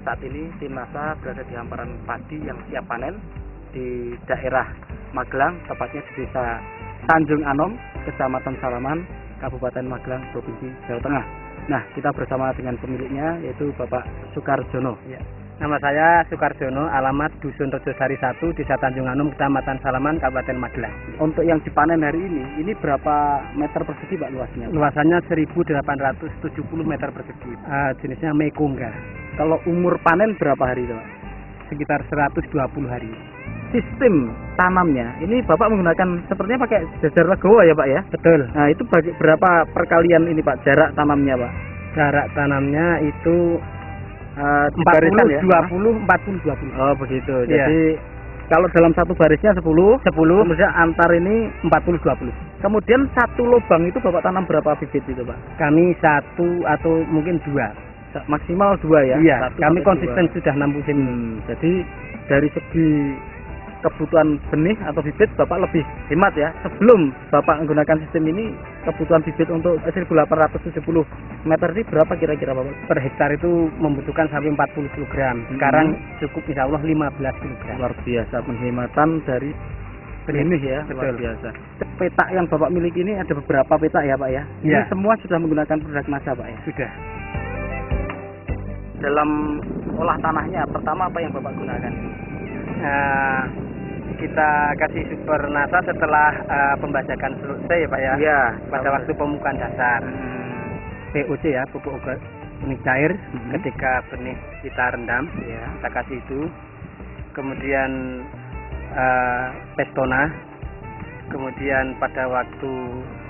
saat ini tim NASA berada di hamparan padi yang siap panen di daerah Magelang, tepatnya di desa Tanjung Anom, Kecamatan Salaman, Kabupaten Magelang, Provinsi Jawa Tengah. Nah, kita bersama dengan pemiliknya yaitu Bapak Sukarjono. Ya. Nama saya Sukarjono, alamat Dusun Rejosari 1, Desa Tanjung Anom, Kecamatan Salaman, Kabupaten Magelang. Untuk yang dipanen hari ini berapa meter persegi Pak luasnya? Luasannya 1.870 meter persegi. Jenisnya Mekongga. Kalau umur panen berapa hari Pak? Sekitar 120 hari. Sistem tanamnya, ini Bapak menggunakan sepertinya pakai jajar legowo ya Pak ya? Betul. Nah, itu berapa perkalian ini Pak, jarak tanamnya Pak? Jarak tanamnya itu 40, 20, ya? 20, 40, 20. Oh begitu, Iya. Jadi kalau dalam satu barisnya 10, kemudian antar ini 40, 20. kemudian satu lubang itu Bapak tanam berapa bibit itu Pak? Kami 1 atau mungkin 2. Maksimal 2 ya? Iya, 1 kami sampai konsisten 2. sudah 6 musim. Jadi dari segi kebutuhan benih atau bibit Bapak lebih hemat ya. Sebelum Bapak menggunakan sistem ini, kebutuhan bibit untuk 1870 meter ini berapa kira-kira Bapak? Per hektar itu membutuhkan sampai 40 kg. Sekarang cukup insya Allah 15 kg. Luar biasa penghematan dari benih ya. Luar Betul. biasa. Petak yang Bapak miliki ini ada beberapa petak ya Pak ya? Iya. Ini semua sudah menggunakan produk NASA Pak ya? Sudah. Dalam olah tanahnya pertama apa yang Bapak gunakan? Kita kasih super NASA setelah pembajakan selesai ya Pak ya. Iya. Pada waktu pemupukan dasar. POC ya, pupuk organik cair. Ketika benih kita rendam, Ya. kita kasih itu. Kemudian Pestona. Kemudian pada waktu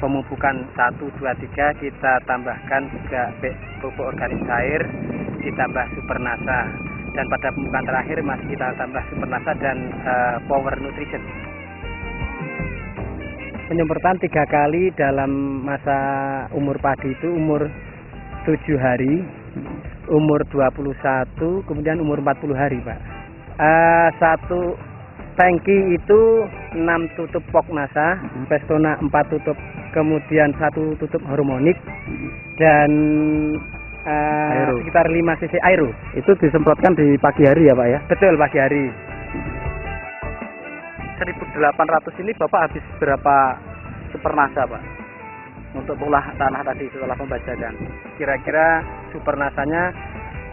pemupukan 1, 2, 3 kita tambahkan juga pupuk organik cair, ditambah super NASA. Dan pada pemupukan terakhir masih kita tambah super NASA dan power nutrition. Penyemprotan 3 kali dalam masa umur padi itu umur 7 hari, umur 21, kemudian umur 40 hari Pak. Satu tangki itu 6 tutup pok NASA, Pestona 4 tutup, kemudian 1 tutup harmonik, dan sekitar 5 cc aero. Itu disemprotkan di pagi hari ya Pak ya? Betul, pagi hari. 1800 ini Bapak habis berapa super NASA Pak? Untuk olah tanah tadi setelah pembajakan. Kira-kira super nasanya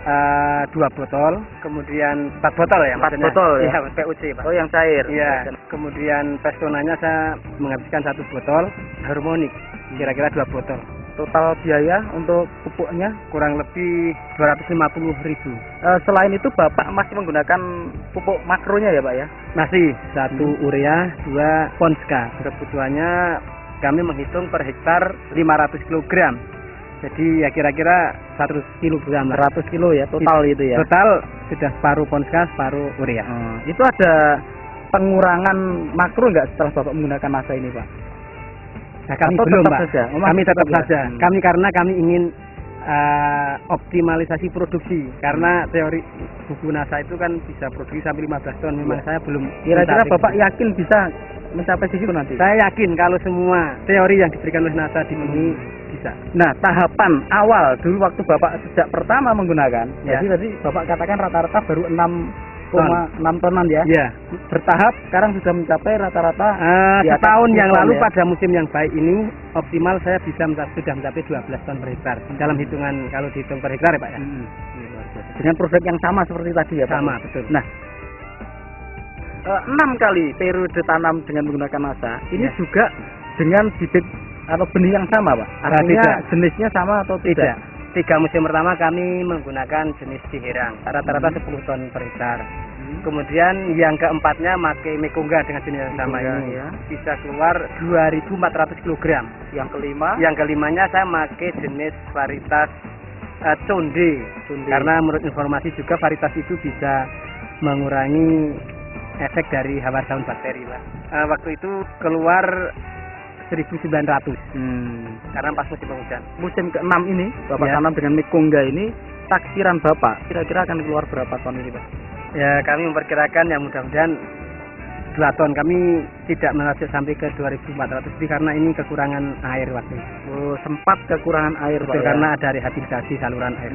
2 botol, kemudian 4 botol ya 4 maksudnya? botol ya? Iya, PUC Pak. Oh yang cair? Iya, kemudian Pestonanya saya menghabiskan 1 botol, harmonik kira-kira 2 botol. Total biaya untuk pupuknya? Kurang lebih 250.000. Selain itu Bapak masih menggunakan pupuk makronya ya Pak ya? Masih 1 urea, 2 ponska. Kebutuhannya kami menghitung per hektar 500 kg. Jadi ya kira-kira 100 kg lah. 100 kilo ya total itu ya? Total sudah separuh ponska, separuh urea. Itu ada pengurangan makro nggak setelah Bapak menggunakan NASA ini Pak? Nah, kami Atau belum tetap Pak. saja? Oh, Kami masih tetap tetap ya? saja. Karena kami ingin optimalisasi produksi. Karena teori buku NASA itu kan bisa produksi sampai 15 ton. Memang saya belum. Kira-kira mencapai Bapak itu. yakin bisa mencapai situ nanti? Saya yakin kalau semua teori yang diberikan oleh NASA di sini bisa. Nah, tahapan awal dulu waktu Bapak sejak pertama menggunakan, Ya. jadi tadi Bapak katakan rata-rata baru 6,6 tonan ya. Iya. Bertahap sekarang sudah mencapai rata-rata di atas Setahun 10 yang ton lalu ya. pada musim yang baik ini optimal saya bisa sudah mencapai 12 ton per hektar. Dalam hitungan kalau dihitung per hektar ya Pak ya. Dengan produk yang sama seperti tadi ya Pak. Sama betul. Nah, 6 kali periode tanam dengan menggunakan NASA ini Ya. juga dengan bibit atau benih yang sama Pak. Artinya tidak. jenisnya sama atau tidak? Tidak. 3 musim pertama kami menggunakan jenis Ciherang, rata-rata 10 ton per hektar. Kemudian yang keempatnya pakai Mekongga dengan jenis yang sama Mekongga, ini, ya. bisa keluar 2.400 kg. Yang kelima? Yang kelimanya saya pakai jenis varietas Conde. Karena menurut informasi juga varietas itu bisa mengurangi efek dari hama daun bakteri Pak. Waktu itu keluar 1.900 karena pas musim penghujan. Musim ke-6 ini Bapak Ya. tanam dengan Mekongga ini, taksiran Bapak kira-kira akan keluar berapa ton ini Pak? Ya kami memperkirakan yang mudah-mudahan 2 ton. Kami tidak menarget sampai ke 2.400 lebih karena ini kekurangan air waktu itu. Oh, sempat kekurangan air Betul, Pak ya? karena ada rehabilitasi saluran air.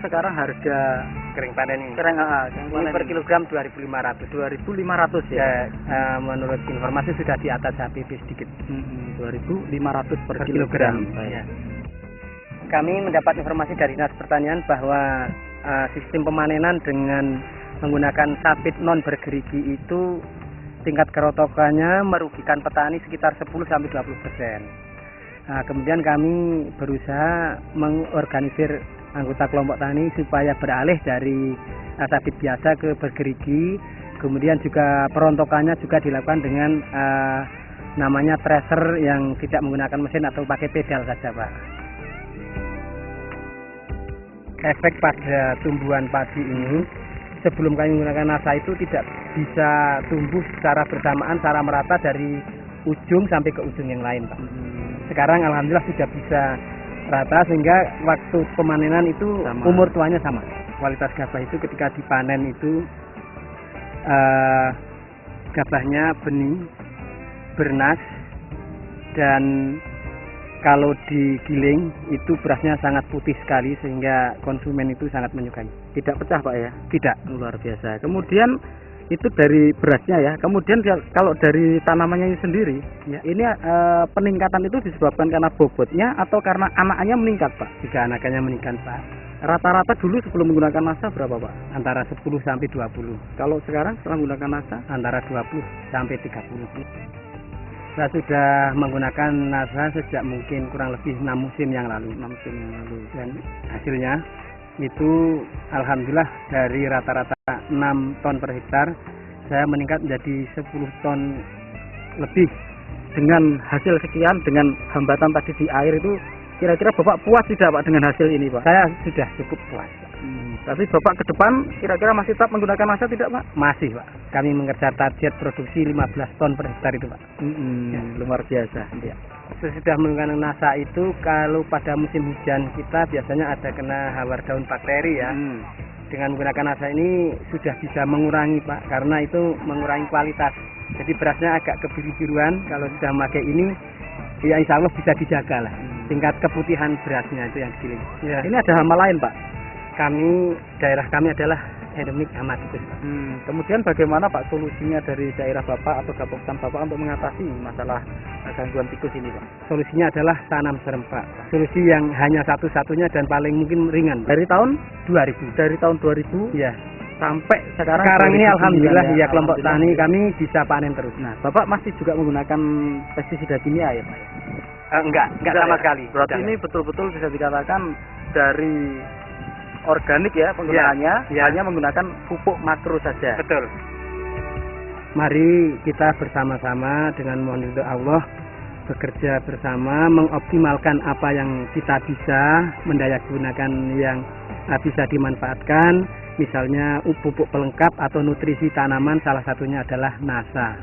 sekarang harga kering panen ini? kering Ini per kilogram 2.500. 2.500 ya. Menurut informasi sudah di atas HPP sedikit. 2.500 per kilogram. Ya. Kami mendapat informasi dari Dinas Pertanian bahwa sistem pemanenan dengan menggunakan sabit non bergerigi itu tingkat kerotokannya merugikan petani sekitar 10-20%. Nah, kemudian kami berusaha mengorganisir anggota kelompok tani supaya beralih dari sabit biasa ke bergerigi. Kemudian juga perontokannya juga dilakukan dengan namanya thresher yang tidak menggunakan mesin atau pakai pedal saja, Pak. Efek pada tumbuhan padi ini sebelum kami menggunakan NASA itu tidak bisa tumbuh secara bersamaan, secara merata dari ujung sampai ke ujung yang lain, Pak. Sekarang alhamdulillah sudah bisa rata sehingga waktu pemanenan itu sama. Umur tuanya sama. Kualitas gabah itu ketika dipanen itu gabahnya bening, bernas, dan kalau digiling itu berasnya sangat putih sekali sehingga konsumen itu sangat menyukai. Tidak pecah, Pak ya? Tidak. Luar biasa. Kemudian itu dari berasnya ya. Kemudian kalau dari tanamannya ini sendiri, ya, ini peningkatan itu disebabkan karena bobotnya atau karena anaknya meningkat, Pak? Jika anaknya meningkat, Pak. Rata-rata dulu sebelum menggunakan NASA berapa, Pak? Antara 10 sampai 20. Kalau sekarang setelah menggunakan NASA? Antara 20 sampai 30. Saya sudah menggunakan NASA sejak mungkin kurang lebih 6 musim yang lalu. 6 musim yang lalu. Dan hasilnya itu alhamdulillah dari rata-rata 6 ton per hektar saya meningkat menjadi 10 ton lebih. Dengan hasil sekian, dengan hambatan tadi di air itu, kira-kira Bapak puas tidak, Pak, dengan hasil ini, Pak? Saya sudah cukup puas. Tapi Bapak ke depan kira-kira masih tetap menggunakan NASA tidak, Pak? Masih, Pak. Kami mengejar target produksi 15 ton per hektar itu, Pak. Ya. Luar biasa. Ya. Sesudah menggunakan NASA itu, kalau pada musim hujan kita biasanya ada kena hawar daun bakteri ya. Dengan menggunakan NASA ini sudah bisa mengurangi, Pak, karena itu mengurangi kualitas. Jadi berasnya agak kebiru-biruan. Kalau sudah memakai ini, ya insya Allah bisa dijaga lah. Tingkat keputihan berasnya itu yang digiling. Ya. Ini ada hama lain, Pak? Daerah kami adalah endemik hama tikus, Pak. Kemudian bagaimana, Pak, solusinya dari daerah Bapak atau Gapoktan Bapak untuk mengatasi masalah gangguan tikus ini, Pak? Solusinya adalah tanam serempak. Solusi yang hanya satu-satunya dan paling mungkin ringan, Pak. Dari tahun 2000. Dari tahun 2000 ya sampai sekarang. Sekarang ini alhamdulillah ya kelompok tani kami bisa panen terus. Nah, Bapak masih juga menggunakan pestisida kimia ya, Pak? Enggak sama sekali. Berarti ini betul-betul bisa dikatakan dari organik ya penggunaannya, hanya menggunakan pupuk makro saja. Betul. Mari kita bersama-sama dengan mohon ridho Allah bekerja bersama mengoptimalkan apa yang kita bisa, mendayagunakan yang bisa dimanfaatkan, misalnya pupuk pelengkap atau nutrisi tanaman, salah satunya adalah NASA.